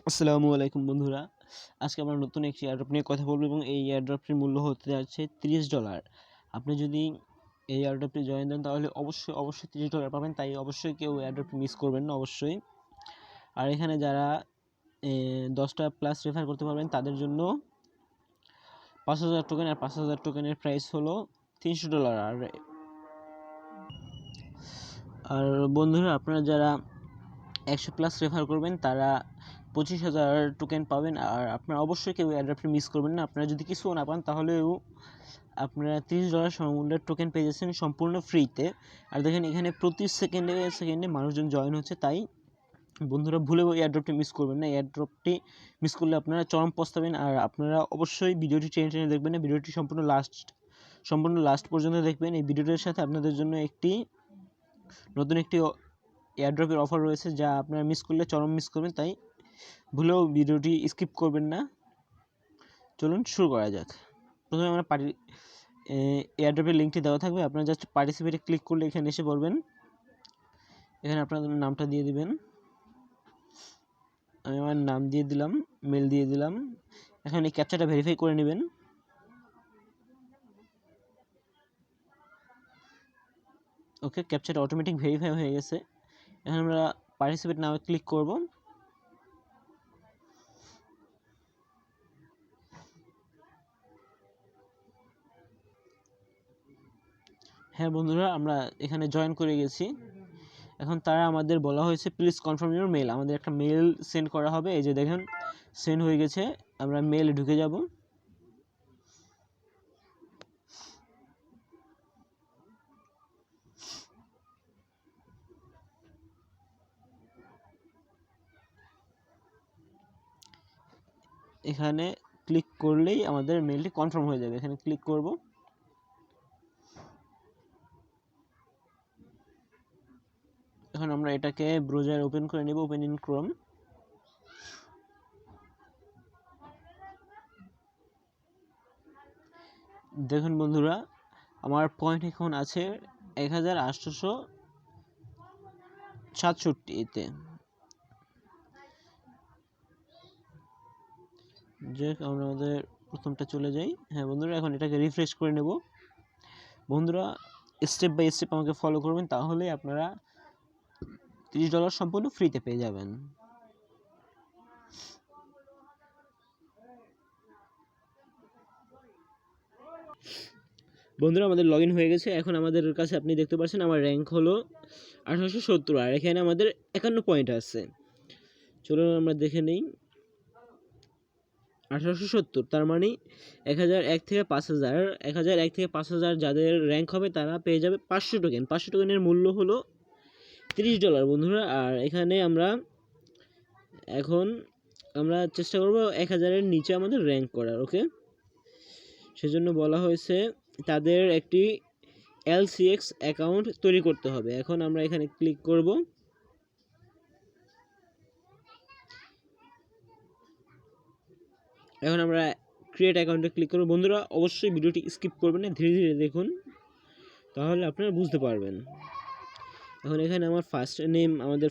আসসালামু আলাইকুম বন্ধুরা, আজকে আমরা নতুন একটি এয়ারড্রপ নিয়ে কথা বলবো এবং এই এয়ারড্রপটির মূল্য হতে যাচ্ছে $30। আপনি যদি এই এয়ারড্রপটি জয়েন দেন তাহলে অবশ্যই $30 পাবেন, তাই অবশ্যই কেউ এয়ারড্রপটি মিস করবেন না অবশ্যই। আর এখানে যারা 10টা প্লাস রেফার করতে পারবেন তাদের জন্য 5,000 টোকেন, আর 5,000 টোকেনের প্রাইস হলো $300। আর বন্ধুরা, আপনারা যারা 100 প্লাস রেফার করবেন তারা 25,000 টোকেন পাবেন। আর আপনারা অবশ্যই কেউ এয়ারড্রপটি মিস করবেন না। আপনারা যদি কিছুও না পান তাহলেও আপনারা $30 সমমূল্যের টোকেন পেয়ে যাচ্ছেন সম্পূর্ণ ফ্রিতে। আর দেখেন এখানে প্রতি সেকেন্ডে মানুষজন জয়েন হচ্ছে, তাই বন্ধুরা ভুলেও এয়ারড্রপটি মিস করবেন না। এয়ারড্রপটি মিস করলে আপনারা চরম পস্তাবেন। আর আপনারা অবশ্যই ভিডিওটি টেনে দেখবেন না, ভিডিওটি সম্পূর্ণ লাস্ট পর্যন্ত দেখবেন। এই ভিডিওটির সাথে আপনাদের জন্য নতুন একটি এয়ারড্রপের অফার রয়েছে, যা আপনারা মিস করলে চরম মিস করবেন, তাই ভুলেও ভিডিওটি স্কিপ করবেন না। চলুন শুরু করা যাক। প্রথমে আমরা এয়ারড্রপের লিঙ্কটি দেওয়া থাকবে, আপনারা জাস্ট পার্টিসিপেটে ক্লিক করলে এখানে এসে পড়বেন। এখানে আপনাদের নামটা দিয়ে দিবেন। আমি আমার নাম দিয়ে দিলাম, মেল দিয়ে দিলাম। এখন এই ক্যাপচাটা ভেরিফাই করে নেবেন। ওকে, ক্যাপচাটা অটোমেটিক ভেরিফাই হয়ে গেছে। এখন আমরা পার্টিসিপেট নামে ক্লিক করব। হ্যাঁ বন্ধুরা, আমরা এখানে জয়েন করে গেছি। এখন তারা আমাদের বলা হয়েছে প্লিজ কনফার্ম ইউর মেল। আমাদের একটা মেল সেন্ড করা হবে। এই যে দেখেন সেন্ড হয়ে গেছে। আমরা মেলে ঢুকে যাব। এখানে ক্লিক করলেই আমাদের মেলটি কনফার্ম হয়ে যাবে। এখানে ক্লিক করব। এখন আমরা এটাকে ব্রাউজার ওপেন করে নেব, ওপেন ইন ক্রোম। দেখুন বন্ধুরা, আমার পয়েন্ট এখন আছে 1,867-তে। আমরা আমাদের প্রথমটা চলে যাই। হ্যাঁ বন্ধুরা, এখন এটাকে রিফ্রেশ করে নেব। বন্ধুরা, স্টেপ বাই স্টেপ আমাকে ফলো করবেন, তাহলে আপনারা $30 সম্পূর্ণ ফ্রিতে পেয়ে যাবেন। বন্ধুরা, আমাদের লগ ইন হয়ে গেছে। এখন আমাদের কাছে আপনি দেখতে পাচ্ছেন আমার র্যাঙ্ক হলো 1870, আর এখানে আমাদের 51 পয়েন্ট আছে। চলুন আমরা দেখে নিই। 1870, তার মানে 1001 থেকে 5000, 1001 থেকে 5000 যাদের র্যাঙ্ক হবে তারা পেয়ে যাবে 500 টোকেন। 500 টোকেনের মূল্য হলো $30 বন্ধুরা। আর এখানে এখন আমরা চেষ্টা করব 1000-এর নিচে আমাদের র্যাঙ্ক করার। ওকে, সেজন্য বলা হয়েছে তাদের একটি LCX অ্যাকাউন্ট তৈরি করতে হবে। এখন আমরা এখানে ক্লিক করব। এখন আমরা ক্রিয়েট অ্যাকাউন্টে ক্লিক করব। বন্ধুরা, অবশ্যই ভিডিওটি স্কিপ করবেন না, ধীরে ধীরে দেখুন, তাহলে আপনারা বুঝতে পারবেন। এখন এখানে আমাদের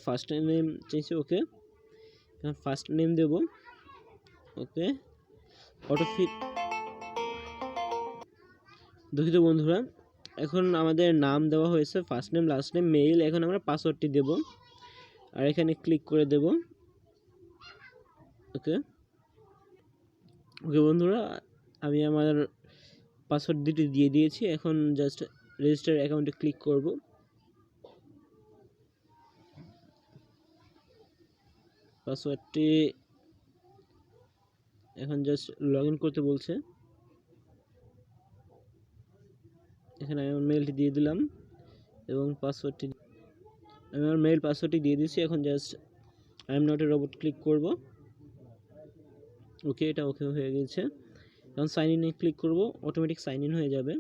ফার্স্ট নেম চাইছে। ওকে, এখন ফার্স্ট নেম দেব। ওকে, অটোফিট। দুঃখিত বন্ধুরা, এখন আমাদের নাম দেওয়া হয়েছে first name, last name, mail. এখন আমরা পাসওয়ার্ডটি দেব, আর এখানে ক্লিক করে দেব। ওকে বন্ধুরা, আমি আমার পাসওয়ার্ড দুটি দিয়ে দিয়েছি। এখন জাস্ট রেজিস্টার অ্যাকাউন্টে ক্লিক করব। পাসওয়ার্ডটি এখন জাস্ট লগ ইন করতে বলছে। এখানে আমি আমার মেলটি দিয়ে দিলাম এবং আমি আমার মেল পাসওয়ার্ডটি দিয়ে দিয়েছি। এখন just I am not a robot click করব। ওকে, এটা ওকে হয়ে গেছে। এখন সাইন ইনে ক্লিক করব, অটোমেটিক সাইন ইন হয়ে যাবে।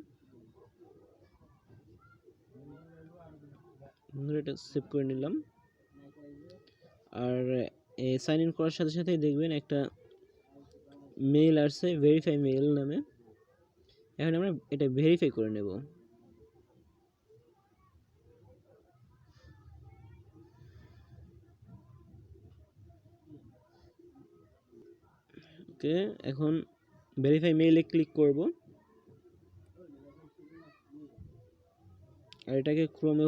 এটা সেভ করে নিলাম। আর সাইন ইন করার সাথে সাথেই দেখবেন একটা মেইল আসছে ভেরিফাই মেইল নামে। এখন আমরা এটা ভেরিফাই করে নেব। ওকে, এখন ভেরিফাই মেইলে ক্লিক করব আর এটাকে ক্রোমে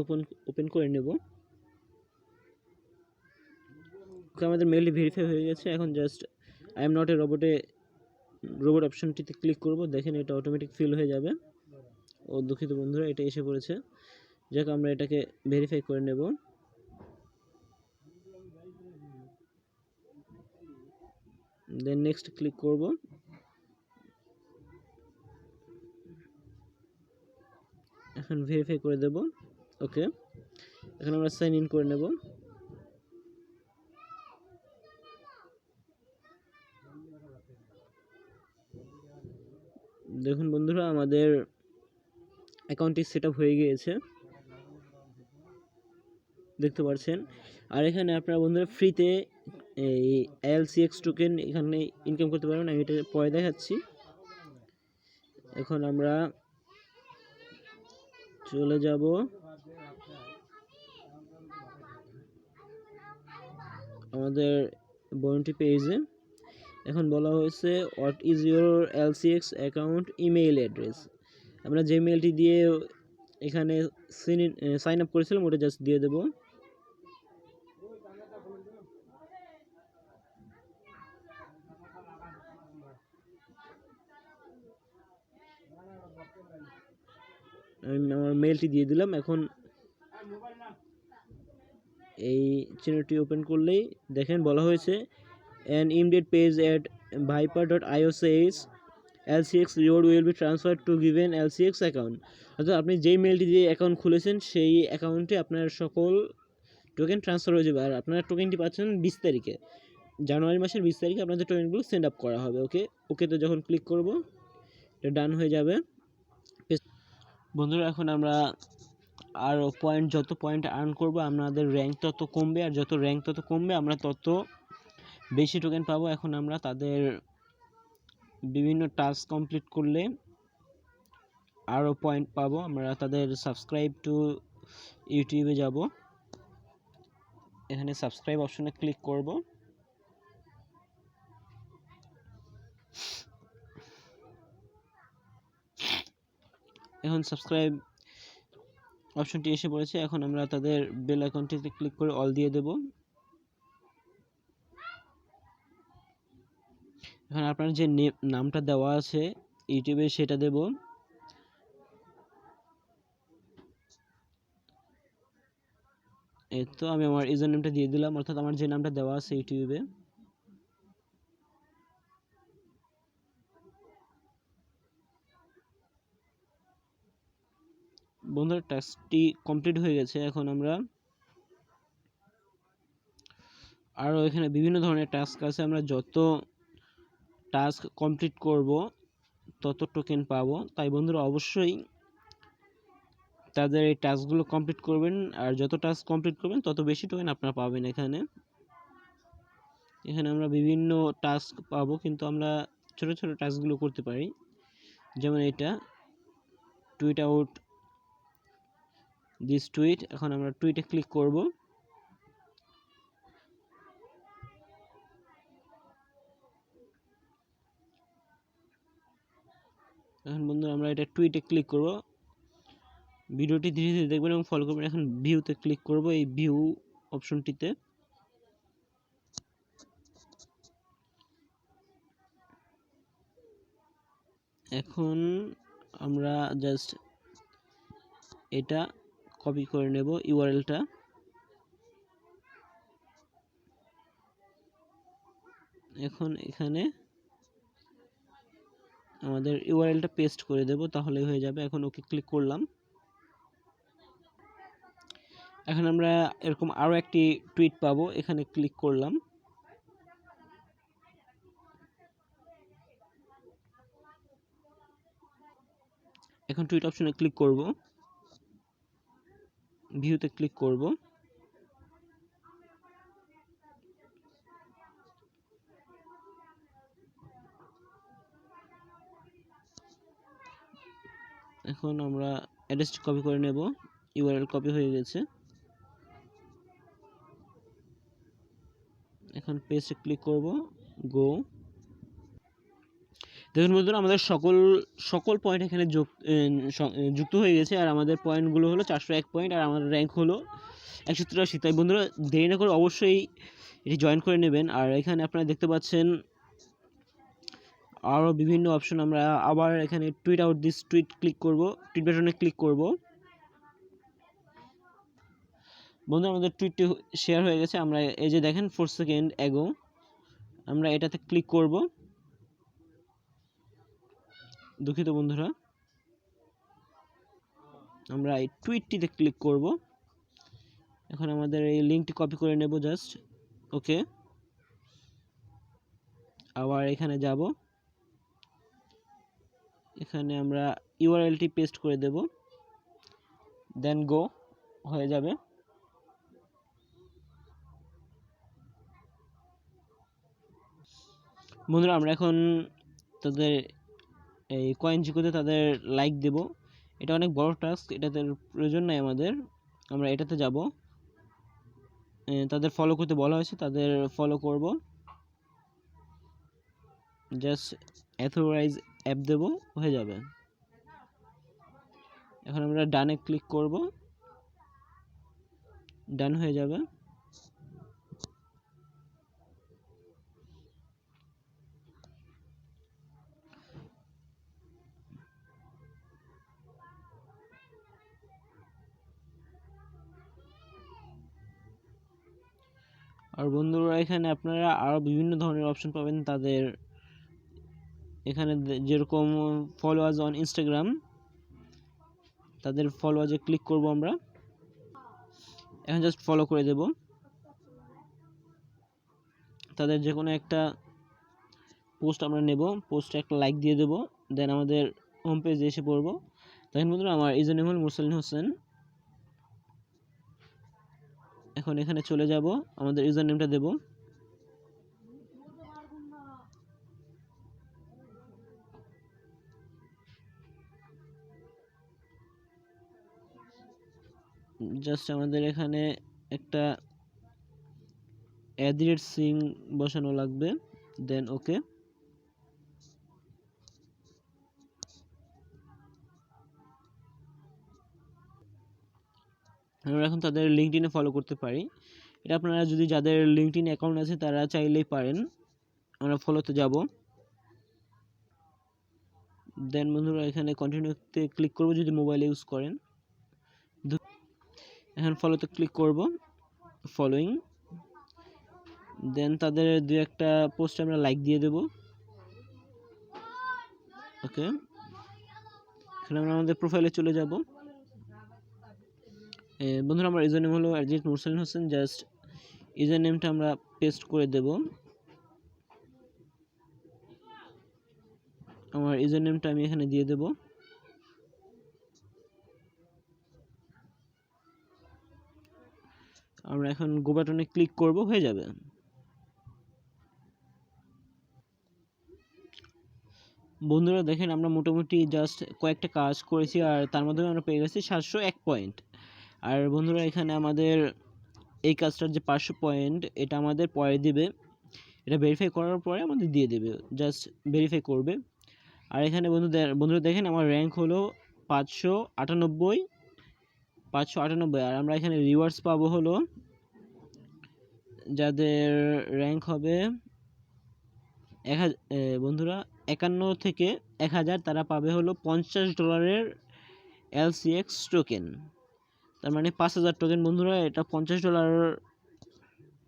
ওপেন করে নেব। আমাদের মেইলটি ভেরিফাই হয়ে গেছে। এখন just I am not a robot অপশনটিতে ক্লিক করব। দেখেন এটা অটোমেটিক ফিল হয়ে যাবে। ও দুঃখিত বন্ধুরা, এটা এসে পড়েছে। যাক, আমরা এটাকে ভেরিফাই করে নেব। দেন নেক্সট ক্লিক করব। এখন ভেরিফাই করে দেব। ওকে, এখন আমরা সাইন ইন করে নেব। দেখুন বন্ধুরা, আমাদের অ্যাকাউন্টটি সেট আপ হয়ে গিয়েছে, দেখতে পাচ্ছেন। আর এখানে আপনারা বন্ধুরা ফ্রিতে এই LCX টোকেন এখানে ইনকাম করতে পারবেন। আমি এটা পরে দেখাচ্ছি। এখন আমরা চলে যাব আমাদের বন্টি পেজে। এখন বলা হয়েছে what is your LCX account email address. আমরা যে মেইলটি দিয়ে এখানে সাইন আপ করেছিলাম ওটা জাস্ট দিয়ে দেব। আমি আমার মেইলটি দিয়ে দিলাম। এখন এই চ্যানেলটি ওপেন করলেই দেখেন বলা হয়েছে an immediate page at viper.io says LCX reward will be transferred to given LCX account। অর্থাৎ আপনি যেই মেইলটি দিয়ে অ্যাকাউন্ট খুলেছেন সেই অ্যাকাউন্টে আপনার সকল টোকেন ট্রান্সফার হয়ে যাবে। আর আপনারা টোকেনটি পাচ্ছেন 20 তারিখে, জানুয়ারি মাসের 20 তারিখে আপনাদের টোকেনগুলো সেন্ড আপ করা হবে। ওকেতে যখন ক্লিক করব এটা ডান হয়ে যাবে। বন্ধুরা, এখন আমরা আরও যত পয়েন্ট আর্ন করব আমাদের র্যাঙ্ক তত কমবে, আর যত র্যাঙ্ক তত কমবে আমরা তত বেশি টোকেন পাবো। এখন আমরা তাদের বিভিন্ন টাস্ক কমপ্লিট করলে আরও পয়েন্ট পাবো। আমরা তাদের সাবস্ক্রাইব টু ইউটিউবে যাব, এখানে সাবস্ক্রাইব অপশনে ক্লিক করব। এখন সাবস্ক্রাইব অপশনটি এসে পড়েছে। এখন আমরা তাদের বেল আইকনটিতে ক্লিক করে অল দিয়ে দেব। এখন আপনার যে নামটা দেওয়া আছে ইউটিউবে সেটা দেব। এই তো আমি আমার ইউজার নেমটা দিয়ে দিলাম, অর্থাৎ আমার যে নামটা দেওয়া আছে ইউটিউবে। বন্ধুরা, টাস্কটি কমপ্লিট হয়ে গেছে। এখন আমরা আরও এখানে বিভিন্ন ধরনের টাস্ক আছে, আমরা যত টাস্ক কমপ্লিট করব তত টোকেন পাবো। তাই বন্ধুরা অবশ্যই তাদের এই টাস্কগুলো কমপ্লিট করবেন, আর যত টাস্ক কমপ্লিট করবেন তত বেশি টোকেন আপনারা পাবেন। এখানে আমরা বিভিন্ন টাস্ক পাবো, কিন্তু আমরা ছোট ছোট টাস্কগুলো করতে পারি। যেমন এটা টুইট আউট দিস টুইট। এখন আমরা টুইটে ক্লিক করব। এখন বন্ধুরা আমরা এটা টুইটে ক্লিক করব। ভিডিওটি ধীরে ধীরে দেখবেন এবং ফলো করবেন। এখন ভিউতে ক্লিক করব, এই ভিউ অপশনটিতে। এখন আমরা জাস্ট এটা কপি করে নেব ইউআরএলটা। এখন এখানে আমাদের ইউআরএলটা পেস্ট করে দেব, তাহলে হয়ে যাবে। এখন ওকে ক্লিক করলাম। এখন আমরা এরকম আরও একটি টুইট পাবো, এখানে ক্লিক করলাম। এখন টুইট অপশনে ক্লিক করব, ভিউতে ক্লিক করব। এখন আমরা অ্যাড্রেসটি কপি করে নেব, ইউআরএল কপি হয়ে গেছে। এখন পেস্টে ক্লিক করব, গো। দেখুন বন্ধুরা, আমাদের সকল পয়েন্ট এখানে যুক্ত হয়ে গেছে, আর আমাদের পয়েন্টগুলো হলো 401 পয়েন্ট, আর আমার র্যাঙ্ক হলো 183। তাই বন্ধুরা দেরি না করে অবশ্যই এটি জয়েন করে নেবেন। আর এখানে আপনারা দেখতে পাচ্ছেন আরও বিভিন্ন অপশন। আমরা আবার এখানে tweet out this tweet click করব, টুইট বাটনে ক্লিক করব। বন্ধু আমাদের টুইটটি শেয়ার হয়ে গেছে। আমরা এই যে দেখেন 4 সেকেন্ড অ্যাগো, আমরা এটাতে ক্লিক করব। দুঃখিত বন্ধুরা, আমরা এই টুইটটিতে ক্লিক করব। এখন আমাদের এই লিঙ্কটি কপি করে নেব জাস্ট। ওকে, আবার এখানে যাব, এখানে আমরা ইউআরএলটি পেস্ট করে দেব, দেন গো হয়ে যাবে। বন্ধুরা আমরা এখন তাদের এই কয়েন জিকোতে তাদের লাইক দেব। এটা অনেক বড় টাস্ক, এটাতে প্রয়োজন নাই আমাদের। আমরা এটাতে যাব, তাদের ফলো করতে বলা হয়েছে, তাদের ফলো করব। জাস্ট অথরাইজ অ্যাপ দেব, হয়ে যাবে। এখন আমরা ডানে ক্লিক করব, ডান হয়ে যাবে। আর বন্ধুরা এখানে আপনারা আরও বিভিন্ন ধরনের অপশন পাবেন তাদের। এখানে যেরকম ফলোয়ার্স অন ইনস্টাগ্রাম, তাদের ফলোয়ার্সে ক্লিক করব আমরা। এখন জাস্ট ফলো করে দেব, তাদের যে কোনো একটা পোস্ট আমরা নেব, পোস্টে একটা লাইক দিয়ে দেব, দেন আমাদের হোম পেজে এসে পড়ব। দেখেন বন্ধুরা আমার ইউজার নেম হল মুরসালিন হোসেন। এখন এখানে চলে যাব, আমাদের ইউজার নেমটা দেব। জাস্ট আমাদের এখানে একটা @সিং বসানো লাগবে, দেন ওকে। আমরা এখন তাদের লিঙ্কডইনে ফলো করতে পারি। এটা আপনারা যদি যাদের লিঙ্কডইন অ্যাকাউন্ট আছে তারা চাইলেই পারেন। আমরা ফলোতে যাব, দেন বন্ধুরা এখানে কন্টিনিউতে ক্লিক করব যদি মোবাইল ইউজ করেন। এখন ফলোতে ক্লিক করব, ফলোইং, দেন তাদের দু একটা পোস্টে আমরা লাইক দিয়ে দেব। ওকে, এখানে আমরা আমাদের প্রোফাইলে চলে যাব। বন্ধুরা আমার ইউজার নেম হলো মুরসালিন হোসেন। জাস্ট ইউজার নেমটা আমরা পেস্ট করে দেব। আমার ইউজার নেমটা আমি এখানে দিয়ে দেব। আমরা এখন গো বাটনে ক্লিক করব, হয়ে যাবে। বন্ধুরা দেখেন আমরা মোটামুটি জাস্ট কয়েকটা কাজ করেছি, আর তার মাধ্যমে আমরা পেয়ে গেছি 701 পয়েন্ট। আর বন্ধুরা এখানে আমাদের এই কাজটার যে 500 পয়েন্ট, এটা আমাদের পরে দিবে। এটা ভেরিফাই করার পরে আমাদের দিয়ে দেবে, জাস্ট ভেরিফাই করবে। আর এখানে বন্ধুরা দেখেন আমার র্যাঙ্ক হলো 598। আর আমরা এখানে রিওয়ার্ডস পাবো হলো, যাদের র্যাঙ্ক হবে বন্ধুরা 51 থেকে 1000, তারা পাবে হলো $50 LCX টোকেন। তার মানে 5000 টোকেন। বন্ধুরা এটা $50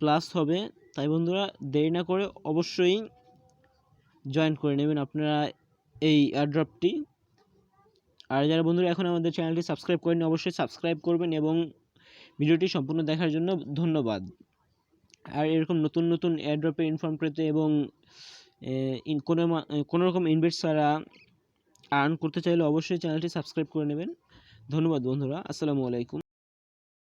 প্লাস হবে। তাই বন্ধুরা দেরি না করে অবশ্যই জয়েন করে নেবেন আপনারা এই এয়ারড্রপটি। আর যারা বন্ধুরা এখন আমাদের চ্যানেলটি সাবস্ক্রাইব করেন, অবশ্যই সাবস্ক্রাইব করবেন, এবং ভিডিওটি সম্পূর্ণ দেখার জন্য ধন্যবাদ। আর এরকম নতুন নতুন এয়ারড্রপের ইনফর্ম পেতে এবং কোনো রকম ইনভেস্ট ছাড়া আর্ন করতে চাইলে অবশ্যই চ্যানেলটি সাবস্ক্রাইব করে নেবেন। ধন্যবাদ বন্ধুরা, আসসালামু আলাইকুম।